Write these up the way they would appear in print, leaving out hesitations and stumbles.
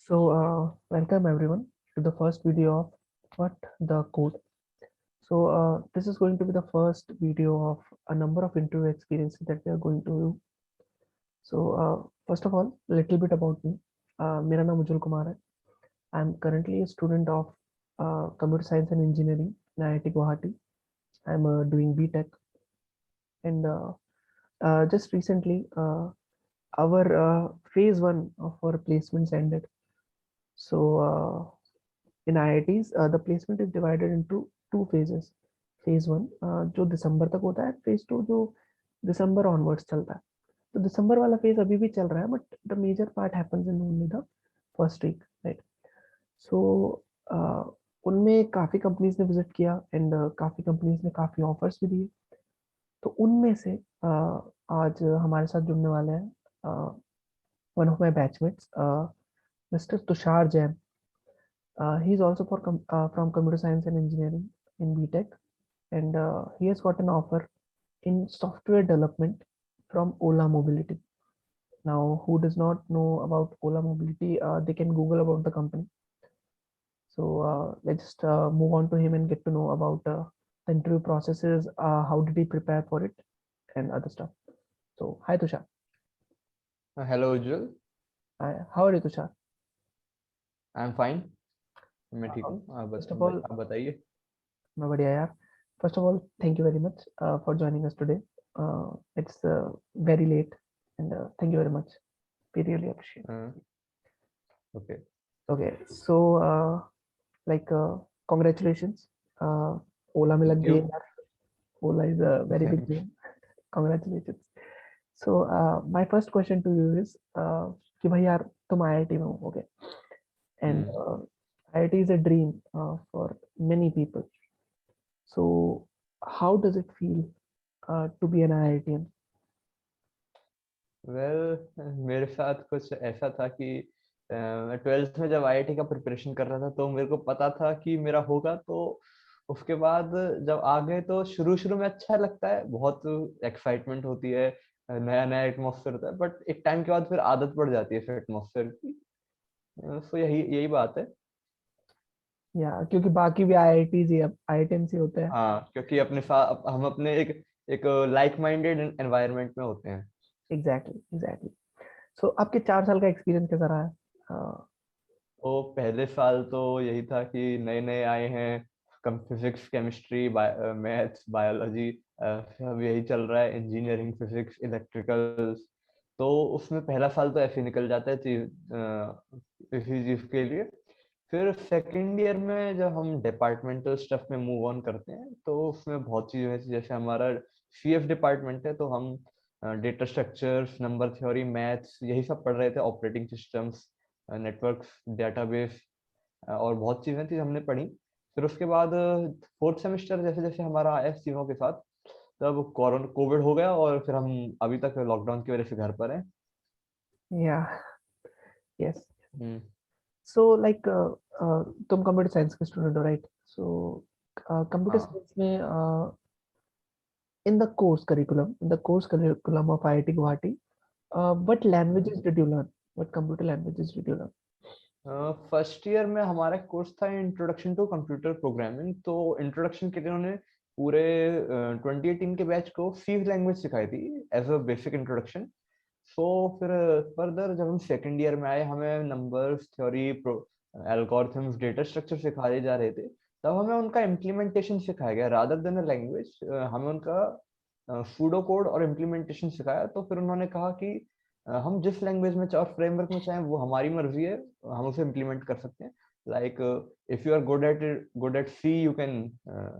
Welcome everyone to the first video of What the Code. This is going to be the first video of a number of interview experiences that we are going to do. First of all, a little bit about me. मेरा नाम उज्जवल कुमार है. I'm currently a student of Computer Science and Engineering in IIT Guwahati. I'm doing BTech, and just recently our phase one of our placements ended. In IITs, the placement is divided into two phases. Phase one जो दिसंबर तक होता है, phase two जो दिसंबर onwards चलता है. तो दिसंबर वाला phase अभी भी चल रहा है, but the major part happens in only the first week, right? So उनमें काफ़ी कंपनीज ने विजिट किया एंड काफ़ी कंपनीज ने काफ़ी ऑफर्स भी दिए. तो उनमें से आज हमारे साथ जुड़ने वाले हैं one of my batchmates mister Tushar Jain. He is also from computer science and engineering in BTech, and he has got an offer in software development from Ola Mobility. Now, who does not know about Ola Mobility? They can Google about the company. So let's just move on to him and get to know about the interview processes. How did he prepare for it, and other stuff. So, hi Tushar. Hello Ujjwal. Hi, how are you, Tushar? I am fine. मैं ठीक हूँ. First of all, आप बताइए. मैं बढ़िया यार. First of all, thank you very much for joining us today. It's very late, and thank you very much. We really appreciate it. Okay. Okay, so like congratulations. Ola में लग गई है यार. Ola is a very big name. Congratulations. So my first question to you is कि भाई यार तुम IIT में हो, okay? And IIT is a dream for many people. So how does it feel to be an IITian? Well, मेरे साथ कुछ ऐसा था कि मैं 12th में जब आईआईटी का प्रिपरेशन कर रहा था तो मेरे को पता था कि मेरा होगा. तो उसके बाद जब आ गए तो शुरू शुरू में अच्छा लगता है, बहुत एक्साइटमेंट होती है, नया नया एटमॉस्फेयर होता है. बट एक टाइम के बाद फिर आदत पड़ जाती है फिर एटमॉस्फेयर की. सो यही यही बात है. या क्योंकि बाकी भी IITs ही IITians ही होते हैं. हाँ, क्योंकि अपने साथ हम अपने एक लाइक माइंडेड एनवायरनमेंट में होते हैं. एग्जैक्टली. सो आपके 4 साल का एक्सपीरियंस कैसा रहा है? तो पहले साल तो यही था कि नए नए आए हैं, कम फिजिक्स, केमिस्ट्री, मैथ्स, बायोलॉजी, सब यही चल रहा है. Engineering, physics, electricals. तो उसमें पहला साल तो ऐसे निकल जाता है इसी चीज के लिए. फिर सेकेंड ईयर में जब हम डिपार्टमेंटल स्टफ में मूव ऑन करते हैं तो उसमें बहुत चीजें हैं. जैसे हमारा सीएफ डिपार्टमेंट है तो हम data structures, number theory, maths यही सब पढ़ रहे थे. ऑपरेटिंग सिस्टम्स, नेटवर्क्स, डेटाबेस और बहुत चीजें थी हमने पढ़ी. फिर उसके बाद फोर्थ सेमेस्टर जैसे जैसे हमारा आया चीजों के साथ, तब कोविड हो गया और फिर हम अभी तक लॉकडाउन की वजह से घर पर हैं. या यस. हम्म. सो लाइक तुम कंप्यूटर साइंस के स्टूडेंट हो, राइट? सो कंप्यूटर हाँ. साइंस में in the course curriculum of IIT Guwahati, what languages did you learn? What computer languages did you learn? First year में हमारा कोर्स था introduction to computer programming. तो introduction के लिए उन्होंने पूरे 2018 के बैच को सी लैंग्वेज सिखाई थी एज अ बेसिक इंट्रोडक्शन. सो फिर फर्दर जब हम सेकेंड ईयर में आए, हमें numbers theory, algorithms, data structure सिखाए जा रहे थे. तब हमें उनका इम्प्लीमेंटेशन सिखाया गया रादर देन अ लैंग्वेज. हमें उनका सूडो कोड और इम्प्लीमेंटेशन सिखाया. तो फिर उन्होंने कहा कि हम जिस लैंग्वेज में चाहे, फ्रेमवर्क में चाहे, वो हमारी मर्जी है, हम उसे इम्प्लीमेंट कर सकते हैं. Like if you are good at C, you can,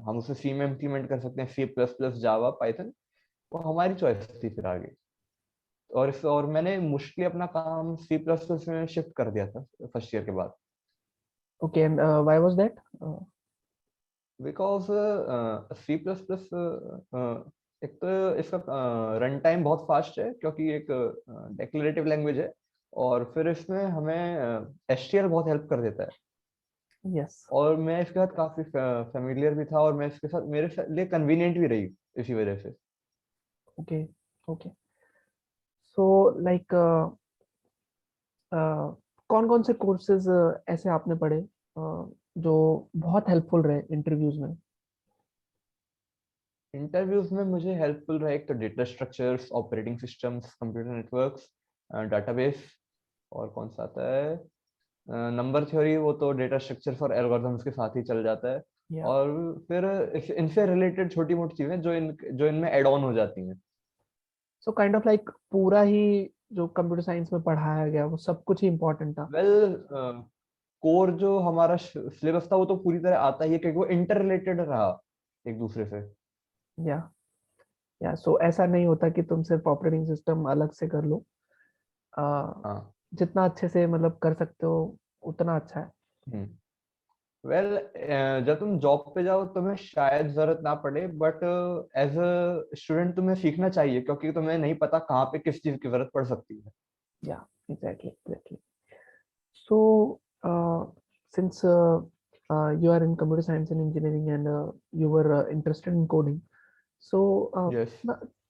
हम उसे सी में इम्प्लीमेंट कर सकते हैं. C plus plus, Java, Python, वो हमारी चॉइस थी फिर आगे. और मैंने मुश्किल अपना काम सी प्लस प्लस में शिफ्ट कर दिया था फर्स्ट ईयर के बाद. Okay, and why was that? Because C plus plus एक तो इसका रन टाइम बहुत फास्ट है क्योंकि एक डिक्लेरेटिव लैंग्वेज है. और फिर इसमें हमें एचटीएल बहुत हेल्प कर देता है. Yes. और मैं इसके साथ काफी फेमिलियर भी था और मैं इसके साथ मेरे लिए कन्वीनियंट भी रही इसी वजह से. Okay. So like कौन कौन से कोर्सेज ऐसे आपने पढ़े जो बहुत हेल्पफुल रहे इंटरव्यूज में? इंटरव्यूज में मुझे हेल्पफुल रहा एक तो data structures, operating systems, computer networks, database, और कौन सा आता है, नंबर थ्योरी। वो तो डेटा स्ट्रक्चर्स और एल्गोरिथम्स के साथ ही चल जाता है। या और फिर इनसे रिलेटेड छोटी मोटी चीजें जो इनमें एड ऑन हो जाती हैं। सो काइंड ऑफ लाइक पूरा ही जो कंप्यूटर साइंस में पढ़ाया गया वो सब कुछ ही इम्पोर्टेंट था? वेल, कोर जो हमारा सिलेबस था वो तो पूरी तरह आता ही है, क्योंकि वो इंटर रिलेटेड रहा एक दूसरे से। या या सो ऐसा नहीं होता कि तुम सिर्फ ऑपरेटिंग सिस्टम अलग से कर लो। अ, हाँ। जितना अच्छे से मतलब कर सकते हो उतना अच्छा है। वेल, जब तुम जॉब पे जाओ तुम्हें शायद जरूरत ना पड़े, बट एज अ स्टूडेंट तुम्हें सीखना चाहिए, क्योंकि तुम्हें नहीं पता कहाँ पे किस चीज की जरूरत पड़ सकती है। या exactly exactly. So since you are in computer science and engineering and you were interested in coding, so yes.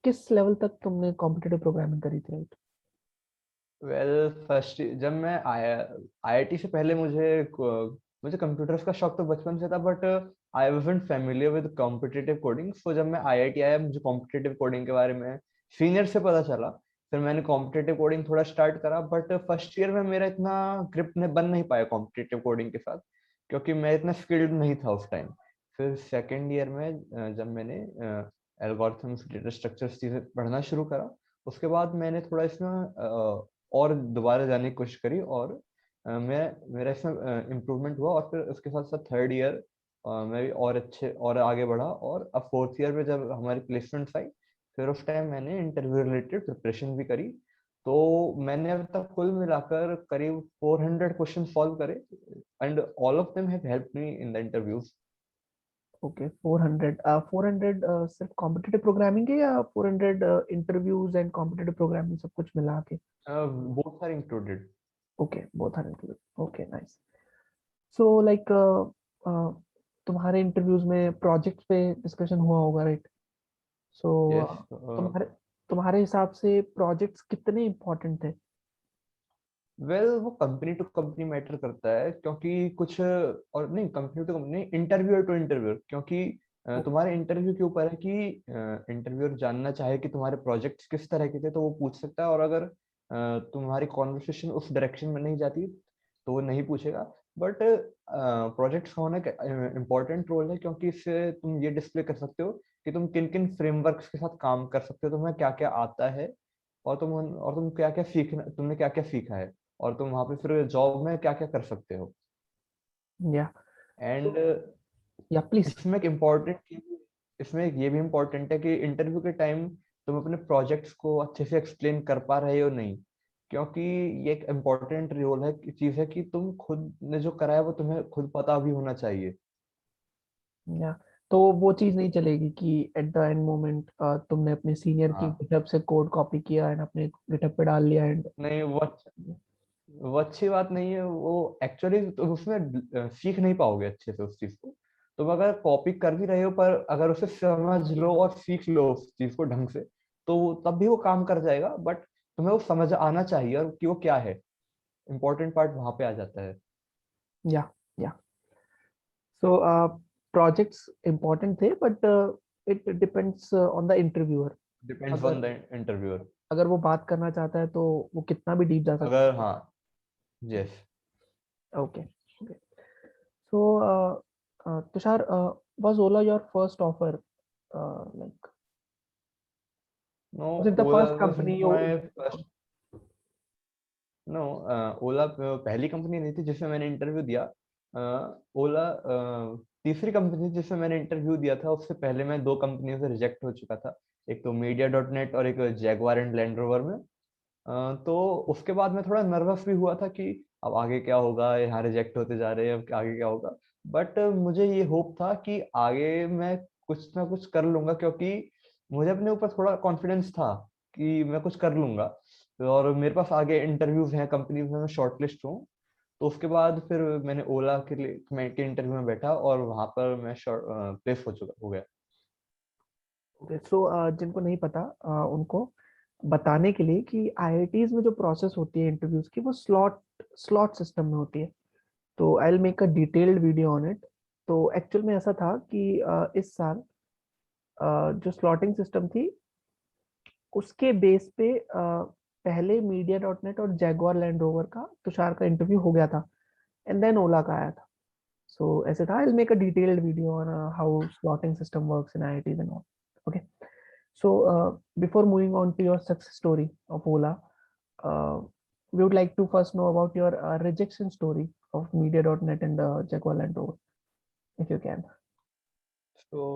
किस लेवल तक तुमने कॉम्पिटिटिव प्रोग्रामिंग करी थी, राइट? वेल, फर्स्ट जब मैं आया आईआईटी से पहले मुझे कंप्यूटर्स का शौक तो बचपन से था, but I wasn't familiar with competitive coding. So जब मैं आईआईटी आया मुझे कॉम्पिटिटिव कोडिंग के बारे में सीनियर से पता चला। फिर मैंने कॉम्पिटिटिव कोडिंग थोड़ा स्टार्ट करा, बट फर्स्ट ईयर में मेरा इतना ग्रिप ने बन नहीं पाया कॉम्पिटिटिव कोडिंग के साथ, क्योंकि मैं इतना स्किल्ड नहीं था उस टाइम। फिर सेकेंड ईयर में जब मैंने एल्गोरिथम्स, डेटा स्ट्रक्चर्स चीजें पढ़ना शुरू करा, उसके बाद मैंने थोड़ा इसमें और दोबारा जाने की कोशिश करी, और मेरा इसमें इम्प्रूवमेंट हुआ। और फिर उसके साथ साथ थर्ड ईयर मैं भी और अच्छे और आगे बढ़ा, और अब फोर्थ ईयर में जब हमारी प्लेसमेंट्स आई, फिर उस टाइम मैंने इंटरव्यू रिलेटेड प्रिपरेशन भी करी। तो मैंने अब तक कुल मिलाकर करीब 400 क्वेश्चन सॉल्व करे, and all of them have helped me in the interviews. Okay, 400 400 सिर्फ कॉम्पिटिटिव प्रोग्रामिंग है या 400 इंटरव्यूज एंड कॉम्पिटिटिव प्रोग्रामिंग सब कुछ मिला के? Both are included. Okay, both are included. Okay, nice. So like तुम्हारे इंटरव्यूज में प्रोजेक्ट्स पे डिस्कशन हुआ होगा, राइट? So yes. तुम्हारे तुम्हारे हिसाब से प्रोजेक्ट्स कितने इम्पोर्टेंट थे? वेल, वो कंपनी टू कंपनी मैटर करता है, क्योंकि कुछ और नहीं, company to company, interviewer to interviewer, क्योंकि तुम्हारे इंटरव्यू के ऊपर है कि इंटरव्यूअर जानना चाहे कि तुम्हारे प्रोजेक्ट्स किस तरह के थे तो वो पूछ सकता है, और अगर तुम्हारी कॉन्वर्सेशन उस डायरेक्शन में नहीं जाती तो वो नहीं पूछेगा। बट प्रोजेक्ट्स का होना इम्पोर्टेंट रोल है, क्योंकि इससे तुम ये डिस्प्ले कर सकते हो कि तुम किन किन फ्रेमवर्क्स के साथ काम कर सकते हो, तुम्हें क्या क्या आता है, और तुम क्या क्या सीखना, तुमने क्या क्या सीखा है, और तुम वहां पे फिर जॉब में क्या क्या कर सकते हो। या एंड या प्लीज। इसमें एक इम्पोर्टेंट इसमें एक ये भी इम्पोर्टेंट है कि इंटरव्यू के टाइम तुम अपने प्रोजेक्ट्स को अच्छे से एक्सप्लेन कर पा रहे हो नहीं, क्योंकि ये एक इम्पोर्टेंट रोल है, चीज है कि तुम खुद ने जो करा है वो तुम्हें खुद पता भी होना चाहिए। या तो वो चीज नहीं चलेगी कि एट द एंड मोमेंट तुमने अपने सीनियर की हाँ। गिटहब से कोड कॉपी किया एंड अपने गिटहब पे डाल लिया एंड। नहीं, वो अच्छी बात नहीं है। वो एक्चुअली तो उसमें सीख नहीं पाओगे अच्छे से उस चीज को। तुम अगर कॉपी कर भी रहे हो, पर अगर उसे समझ लो और सीख लो उस चीज को ढंग से, तो तब भी वो काम कर जाएगा, बट तुम्हें वो समझ आना चाहिए और कि वो क्या है। इम्पोर्टेंट पार्ट वहां पे आ जाता है। या या सो प्रोजेक्ट्स इम्पोर्टेंट थे but it depends on the interviewer. Depends on अगर द इंटरव्यूअर। अगर वो बात करना चाहता है तो वो कितना भी डीप जा सकता अगर, हाँ। यस। है। Okay okay. So Tushar, was Ola your first offer? Like, no, was it the Ola first was company not you? My first. No, Ola पहली कंपनी नहीं थी जिसमें मैंने इंटरव्यू दिया। ओला तीसरी कंपनी जिसमें मैंने इंटरव्यू दिया था। उससे पहले मैं दो कंपनियों से रिजेक्ट हो चुका था, एक तो मीडिया डॉट नेट और एक जैगवार एंड लैंड रोवर में। तो उसके बाद मैं थोड़ा नर्वस भी हुआ था कि अब आगे क्या होगा, यहाँ रिजेक्ट होते जा रहे हैं, अब आगे क्या होगा। बट मुझे ये होप था कि आगे मैं कुछ ना कुछ कर लूंगा, क्योंकि मुझे अपने ऊपर थोड़ा कॉन्फिडेंस था कि मैं कुछ कर लूंगा। और मेरे पास आगे इंटरव्यूज हैं कंपनीज में, मैं शॉर्टलिस्ट हूँ। तो उसके बाद फिर मैंने ओला के लिए के इंटरव्यू में बैठा, और वहां पर मैं प्लेस हो गया। Okay, so जिनको नहीं पता उनको बताने के लिए कि आईआईटीज में जो प्रोसेस होती है इंटरव्यूज की वो स्लॉट सिस्टम में होती है। तो I will make a detailed video on it. तो एक्चुअल में ऐसा था कि इस साल जो स्लॉटिंग सिस्टम थी उसके बेस पे पहले मीडिया डॉट नेट और जैगवार लैंड रोवर का तुषार का इंटरव्यू हो गया था, एंड देन ओला का आया था। सो ऐसे था, I will make a detailed video on how slotting system works in IITs and all. Okay, so before moving on to your success story of Ola, we would like to first know about your rejection story of Media.net and Jaguar Land Rover, if you can. So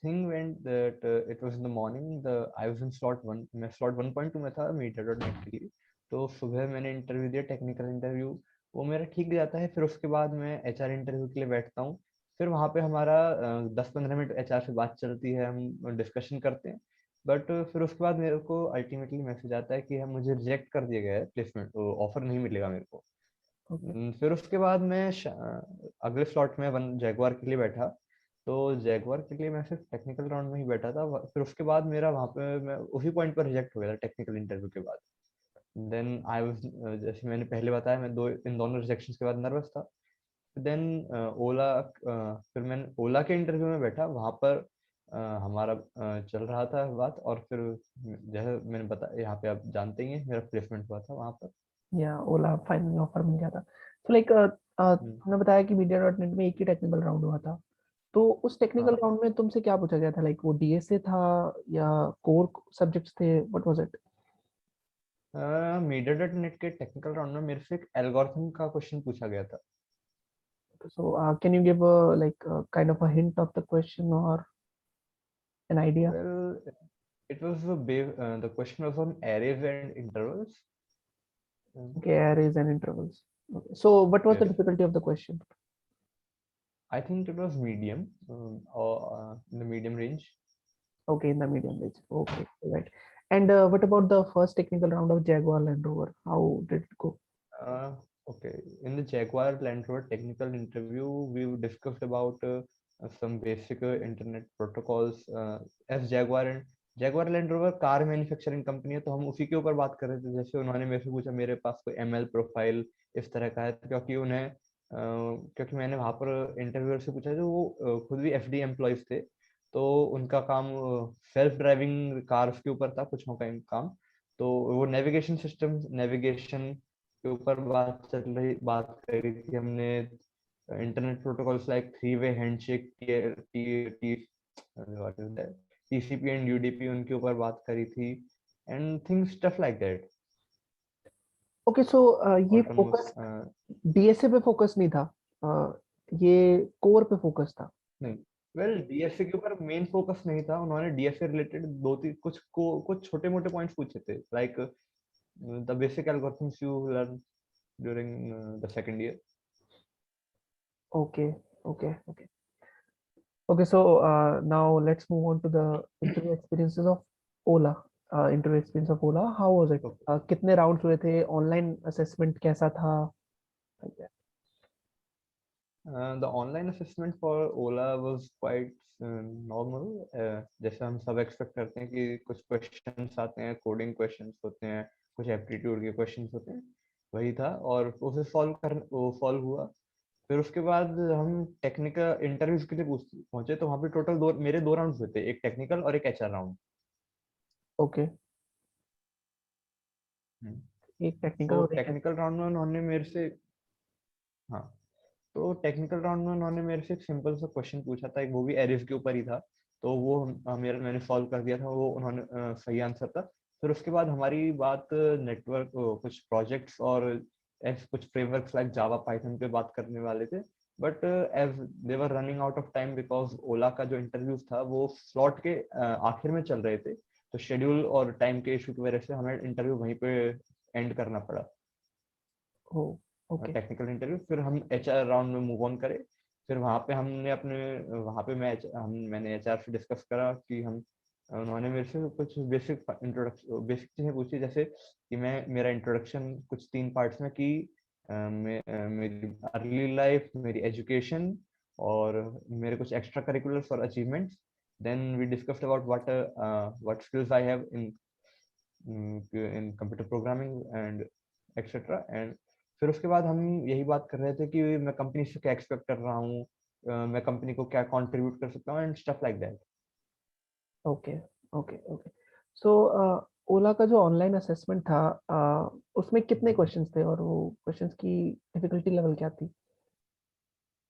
thing went that it was in the morning. The I was in slot one. मैं slot 1.2 में था media.net के लिए. तो सुबह मैंने interview दिया, technical interview, वो मेरा ठीक जाता है। फिर उसके बाद मैं एचआर इंटरव्यू के लिए बैठता हूँ। फिर वहाँ पे हमारा 10-15 मिनट एचआर से बात चलती है, हम डिस्कशन करते हैं। बट फिर उसके बाद मेरे को अल्टीमेटली मैसेज आता है कि हम मुझे रिजेक्ट कर दिया गया है, प्लेसमेंट ऑफर नहीं मिलेगा मेरे को। Okay. फिर उसके बाद मैं अगले स्लॉट में वन जैगवार के लिए बैठा। तो जैगवार के लिए मैं सिर्फ टेक्निकल राउंड में ही बैठा था। फिर उसके बाद मेरा वहाँ पे मैं उसी पॉइंट पर रिजेक्ट हो गया था टेक्निकल इंटरव्यू के बाद। देन आई वाज, जैसे मैंने पहले बताया, मैं इन दोनों रिजेक्शंस के बाद नर्वस था। देन ओला, फिर मैंने ओला के इंटरव्यू में बैठा। वहाँ पर हमारा चल रहा था बात, और फिर जैसे मैंने बताया, यहाँ पे आप जानते ही हैं, मेरा प्लेसमेंट हुआ था वहाँ पर। Yeah, Ola फाइनल ऑफर मिल गया था। तो लाइक हम्म, तुमने बताया कि Media.net में एक ही टेक्निकल राउंड हुआ था। तो उस टेक्निकल हाँ। राउंड में तुमसे क्या पूछा गया था? लाइक वो डीएसए था या कोर सब्जेक्ट्स थे? What was it? Media dot net के टेक्निकल राउंड में मेरे से एक एल्गोरिथम का क्वेश्चन पूछा गया था। So can you give a like kind of a hint of the question or an idea? Well, it was the question was on arrays and intervals. Okay, arrays and intervals. Okay. So what was the Yes, difficulty of the question? I think it was medium, or in the medium range. Okay, in the medium range. Okay, right. And what about the first technical round of Jaguar Land Rover? How did it go? Uh, okay, in the Jaguar Land Rover technical interview, we discussed about some basic internet protocols. As Jaguar Land Rover car manufacturing company है, तो हम उसी के ऊपर बात कर रहे थे। जैसे उन्होंने मेरे से पूछा मेरे पास कोई एमएल प्रोफाइल इस तरह का है, क्योंकि मैंने वहाँ पर इंटरव्यूअर से पूछा, जो वो खुद भी एफडी एम्प्लॉयज थे। तो उनका काम सेल्फ ड्राइविंग कार्स के ऊपर था, कुछ का काम। तो वो नेविगेशन के ऊपर बात करी थी हमने। Internet protocols like three way handshake, TCP and UDP, उनके ऊपर बात करी थी। And things stuff like that. Okay, so ये ऑटोनमस फोकस डीएसए पे फोकस नहीं था, ये कोर पे फोकस था। नहीं, वेल डीएसए के ऊपर मेन फोकस नहीं था। उन्होंने डीएसए रिलेटेड दो तीन कुछ छोटे मोटे पॉइंट्स पूछे थे, like the basic algorithms you learn during the second year. Okay, okay. Okay, so now let's move on to the interview experiences of Ola. Interview experience of Ola, how was it? कितने rounds हुए थे? Online assessment कैसा था? Like that. The online assessment for Ola was quite normal. जैसे हम सब expect करते हैं कि कुछ क्वेश्चंस आते हैं, कोडिंग क्वेश्चंस होते हैं, कुछ एप्टीट्यूड के क्वेश्चंस होते हैं, वही था। और उसे सॉल्व हुआ। फिर उसके बाद हम टेक्निकल इंटरव्यूज के लिए पहुंचे। तो वहाँ पे टोटल मेरे दो राउंड्स हुए थे, एक टेक्निकल और एक एचआर राउंड। Okay, एक टेक्निकल तो और एक टेक्निकल राउंड में उन्होंने मेरे से, हाँ, तो टेक्निकल राउंड में उन्होंने मेरे से एक सिंपल सा क्वेश्चन पूछा था, वो भी एरेज के ऊपर ही था। तो वो मैंने सॉल्व कर दिया था, वो उन्होंने सही आंसर था। फिर उसके बाद हमारी बात नेटवर्क, कुछ प्रोजेक्ट्स और कुछ फ्रेमवर्क्स लाइक जावा पाइथन पे बात करने वाले थे। But as they were running out of time, because Ola का जो इंटरव्यूज था वो स्लॉट के आखिर में चल रहे थे। तो शेड्यूल और टाइम के इशू की वजह से हमें इंटरव्यू वहीं पे एंड करना पड़ा, ओ ओके टेक्निकल इंटरव्यू। फिर हम एचआर राउंड में मूव ऑन करे। फिर वहाँ पे हमने अपने वहाँ पे मैंने एचआर से डिस्कस करा कि हम, उन्होंने मेरे से कुछ बेसिक चीजें पूछी, जैसे कि मेरा इंट्रोडक्शन कुछ 3 पार्ट्स में कि मेरी अर्ली लाइफ, मेरी एजुकेशन, और मेरे कुछ एक्स्ट्रा करिकुलर्स और achievements. Then we discussed about what skills I have in in computer programming and etcetera. And फिर उसके बाद हम यही बात कर रहे थे कि मैं कंपनी से क्या एक्सपेक्ट कर रहा हूँ, मैं कंपनी को क्या कंट्रीब्यूट कर सकता हूँ and stuff like that. Okay, okay, okay. So Ola का जो ऑनलाइन असेसमेंट था, उसमें कितने क्वेश्चंस थे और वो क्वेश्चंस की डिफिकल्टी लेवल क्या थी?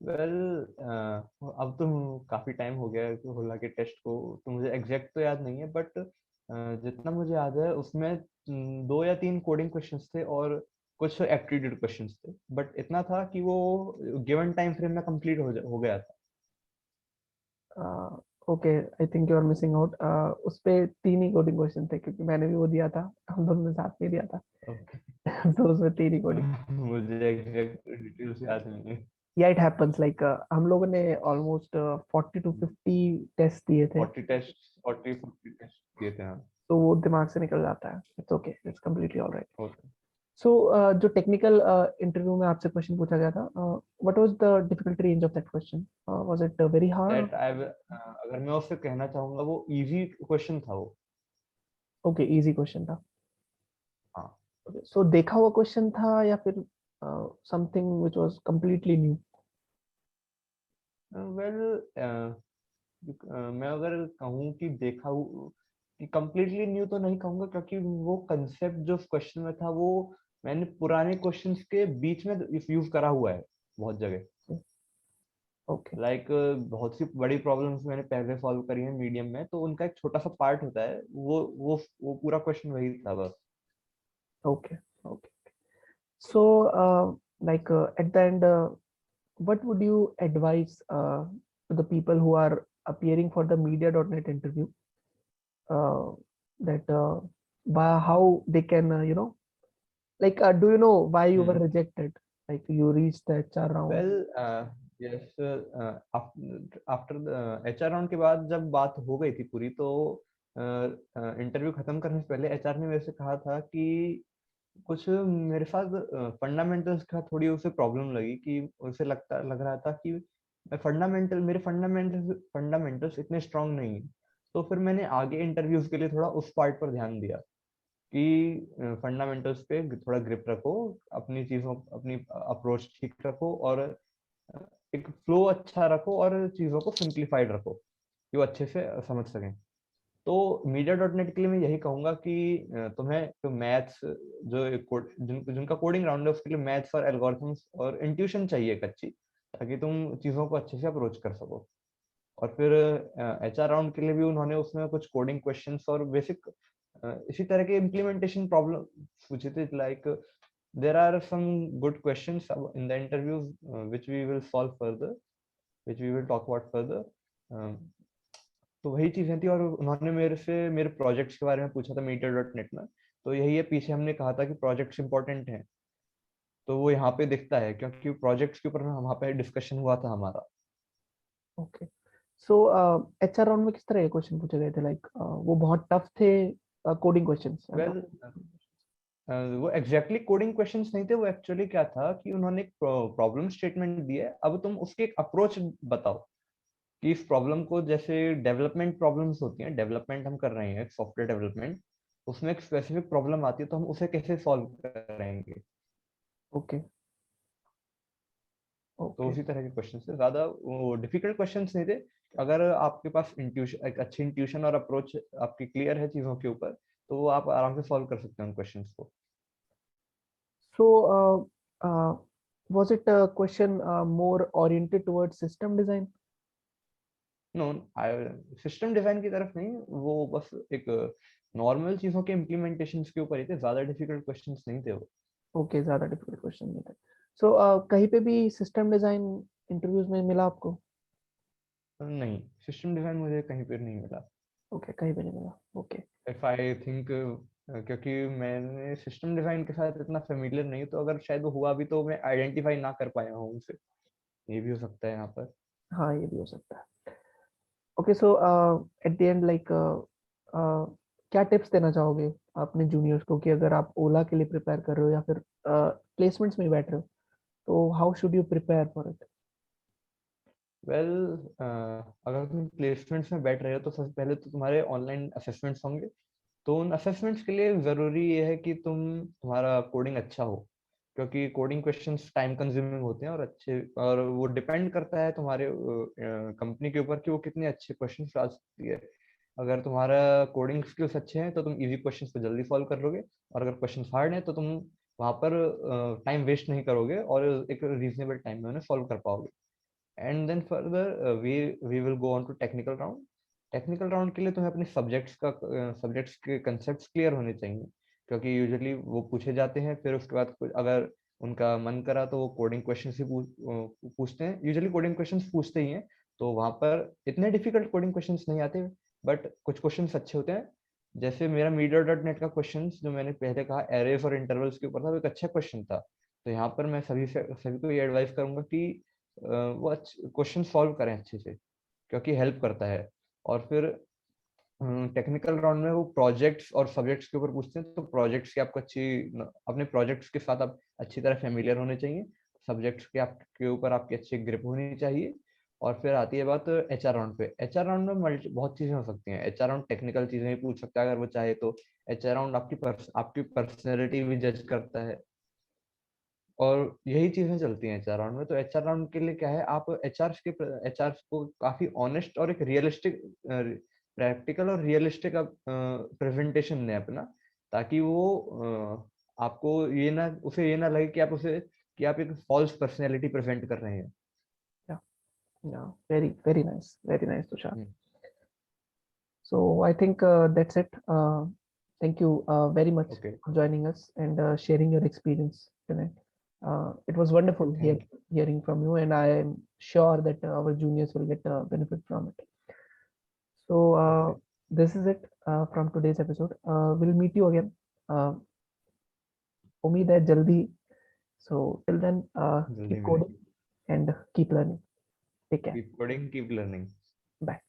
वेल अब तो काफी टाइम हो गया है कि होला के टेस्ट को, तो मुझे एग्जैक्ट तो याद नहीं है, बट जितना मुझे याद है उसमें 2 या 3 कोडिंग क्वेश्चंस थे और कुछ एप्टीट्यूड क्वेश्चंस थे, बट इतना था कि वो गिवन टाइम फ्रेम में कंप्लीट हो गया था। Okay, I think you are missing out. उस पे 3 ही कोडिंग क्वेश्चन थे, क्योंकि मैंने भी वो दिया था, हम दोनों ने साथ में दिया था। ओके। तो उसमें 3 ही कोडिंग। मुझे एग्जैक्ट डिटेल्स याद नहीं है। या इट हैपेंस, लाइक हम लोगों ने ऑलमोस्ट 40 to 50 टेस्ट दिए थे, 40 टेस्ट दिए थे हाँ। तो वो दिमाग से निकल जाता है। It's okay, it's completely alright. Okay. So जो टेक्निकल इंटरव्यू में आपसे क्वेश्चन पूछा गया था, what was the difficulty range of that question? Was it very hard? That I अगर मैं उससे कहना चाहूंगा, वो इजी क्वेश्चन था वो। ओके, इजी क्वेश्चन था। हाँ। ओके, सो देखा हुआ क्वेश्चन था या फिर something which was completely new? Well मैं अगर कहूँ कि देखा कि कंप्लीटली न्यू तो नहीं कहूंगा, क्योंकि वो कंसेप्ट जो क्वेश्चन में था वो मैंने पुराने क्वेश्चंस के बीच में यूज करा हुआ है बहुत जगह। ओके, लाइक बहुत सी बड़ी प्रॉब्लम्स मैंने पहले सॉल्व करी है मीडियम में, तो उनका एक छोटा सा पार्ट होता है, वो पूरा क्वेश्चन वही था बस। Okay, okay. So like at the end, what would you advise to the people who are appearing for the media.net interview, uh, that how they can, like, do you know why you were hmm. rejected? Like, you reached the HR round. Well yes, after HR round के बाद जब बात हो गई थी पूरी, तो interview खत्म करने से पहले एचआर ने मेरे से कहा था कि कुछ मेरे साथ फंडामेंटल्स का थोड़ी उसे प्रॉब्लम लगी, कि उसे लग रहा था कि मेरे फंडामेंटल्स इतने स्ट्रांग नहीं है। तो फिर मैंने आगे इंटरव्यूज के लिए थोड़ा उस पार्ट पर ध्यान दिया कि फंडामेंटल्स पे थोड़ा ग्रिप रखो, अपनी चीजों अपनी अप्रोच ठीक रखो, और एक फ्लो अच्छा रखो, और चीजों को सिंप्लीफाइड रखो कि वो अच्छे से समझ सकें। तो मीडिया डॉट नेट के लिए मैं यही कहूंगा कि तुम्हें तो मैथ्स, जिनका कोडिंग राउंड है उसके लिए मैथ्स और एल्गोरिथम्स और इंट्यूशन चाहिए एक अच्छी, ताकि तुम चीजों को अच्छे से अप्रोच कर सको। और फिर एचआर राउंड के लिए भी उन्होंने उसमें कुछ कोडिंग क्वेश्चंस और बेसिक इसी तरह के इम्प्लीमेंटेशन प्रॉब्लम पूछे थे। Like there are some good questions in the interviews which we will solve further, which we will talk about further. Um, तो वही चीजें थी, और उन्होंने मेरे से मेरे प्रोजेक्ट्स के बारे में पूछा था मीडिया डॉट नेट में। तो यही है, पीछे हमने कहा था कि प्रोजेक्ट्स इंपॉर्टेंट हैं, तो वो यहाँ पे दिखता है, क्योंकि प्रोजेक्ट्स के ऊपर वहाँ पे डिस्कशन हुआ था हमारा। ओके। सो एचआर राउंड में किस तरह के क्वेश्चन पूछे गए थे? लाइक वो बहुत टफ थे कोडिंग क्वेश्चंस? वेल वो एग्जैक्टली कोडिंग क्वेश्चंस नहीं थे, वो एक्चुअली क्या था कि उन्होंने एक प्रॉब्लम स्टेटमेंट दी है, अब तुम उसके एक अप्रोच बताओ कि इस प्रॉब्लम को, जैसे डेवलपमेंट प्रॉब्लम्स होती हैं, डेवलपमेंट हम कर रहे हैं सॉफ्टवेयर डेवलपमेंट, उसमें एक स्पेसिफिक प्रॉब्लम आती है, तो हम उसे कैसे सॉल्व करेंगे। ओके, तो ओके। उसी तरह के क्वेश्चन थे, ज्यादा वो डिफिकल्ट क्वेश्चंस नहीं थे। अगर आपके पास इंट्यूशन, एक अच्छी इंट्यूशन और अप्रोच आपकी क्लियर है चीजों के ऊपर, तो वो आप आराम से सॉल्व कर सकते हैं उन क्वेश्चंस को। So, was it a question more oriented towards system design? No, system design की तरफ नहीं, वो बस एक नॉर्मल चीजों के इम्प्लीमेंटेशन के ऊपर ही थे, ज्यादा डिफिकल्ट क्वेश्चंस नहीं थे वो। ओके, ज्यादा डिफिकल्ट क्वेश्चन नहीं था। सो कहीं पे भी सिस्टम डिजाइन इंटरव्यूज में मिला आपको? नहीं, सिस्टम डिजाइन मुझे कहीं पर नहीं मिला। ओके, कहीं पे नहीं मिला। ओके। इफ आई थिंक, क्योंकि मैंने सिस्टम डिजाइन के साथ इतना फेमिलियर नहीं, तो अगर शायद वो हुआ भी तो मैं आइडेंटिफाई ना कर पाया हूँ उसे, ये भी हो सकता है यहाँ पर। हाँ, ये भी हो सकता है। Okay, so at the end, like, क्या टिप्स देना चाहोगे अपने जूनियर्स को, कि अगर आप ओला के लिए प्रिपेयर कर रहे हो या फिर प्लेसमेंट्स में बैठ रहे हो, तो how should you prepare for it? Well अगर तुम प्लेसमेंट्स में बैठ रहे हो, तो सबसे पहले तो तुम्हारे ऑनलाइन असेसमेंट्स होंगे, तो उन असेसमेंट्स के लिए जरूरी ये है कि तुम्हारा कोडिंग अच्छा हो, क्योंकि कोडिंग क्वेश्चंस टाइम कंज्यूमिंग होते हैं और वो डिपेंड करता है तुम्हारे कंपनी के ऊपर कि वो कितने अच्छे क्वेश्चंस डाल सकती है। अगर तुम्हारा कोडिंग स्किल्स अच्छे हैं तो तुम इजी क्वेश्चंस को जल्दी सॉल्व कर लोगे, और अगर क्वेश्चंस हार्ड हैं तो तुम वहां पर टाइम वेस्ट नहीं करोगे और एक रीजनेबल टाइम में उन्हें सॉल्व कर पाओगे। And then further we will go on to technical round. Technical round के लिए तुम्हें अपने सब्जेक्ट्स के कंसेप्ट्स क्लियर होने चाहिए, क्योंकि यूजुअली वो पूछे जाते हैं। फिर उसके बाद अगर उनका मन करा तो वो कोडिंग क्वेश्चन ही पूछते हैं। यूजुअली कोडिंग क्वेश्चंस पूछते ही हैं, तो वहां पर इतने डिफिकल्ट कोडिंग क्वेश्चंस नहीं आते, बट कुछ क्वेश्चंस अच्छे होते हैं। जैसे मेरा मीडिया डॉट नेट का क्वेश्चन जो मैंने पहले कहा एरेज और इंटरवल्स के ऊपर था, वो एक अच्छा क्वेश्चन था। तो यहाँ पर मैं सभी को ये एडवाइस करूंगा कि वो क्वेश्चन सॉल्व करें अच्छे से, क्योंकि हेल्प करता है। और फिर टेक्निकल राउंड में वो प्रोजेक्ट्स और सब्जेक्ट्स के ऊपर पूछते हैं, तो प्रोजेक्ट्स की आपको अपने प्रोजेक्ट्स के साथ आप अच्छी तरह फेमिलियर होने चाहिए। सब्जेक्ट्स के आपके ऊपर आपकी अच्छी ग्रिप होनी चाहिए। और फिर आती है बात एचआर राउंड पे। एचआर राउंड में बहुत चीजें हो सकती हैं। एचआर राउंड टेक्निकल चीजें भी पूछ सकता है अगर वो चाहे तो। एचआर राउंड आपकी पर्सनैलिटी भी जज करता है, और यही चीजें चलती हैं एचआर राउंड में। तो एचआर राउंड के लिए क्या है, आप एचआर को काफी ऑनेस्ट और एक रियलिस्टिक, प्रैक्टिकल और रियलिस्टिक प्रेजेंटेशन दें अपना, ताकि वो आपको उसे ये ना लगे कि आप एक फॉल्स पर्सनैलिटी प्रेजेंट कर रहे हैं। Yeah, very nice, Tushar. Hmm, So I think that's it. Thank you very much okay for joining us and sharing your experience tonight. It was okay, wonderful thank hearing from you, and I am sure that our juniors will get benefit from it. So you. Okay, this is it from today's episode. We'll meet you again. Uh, उम्मीद है जल्दी. So till then, जल्दी keep coding मिलेंगे। and keep learning. Take care. Keep coding, keep learning. Bye.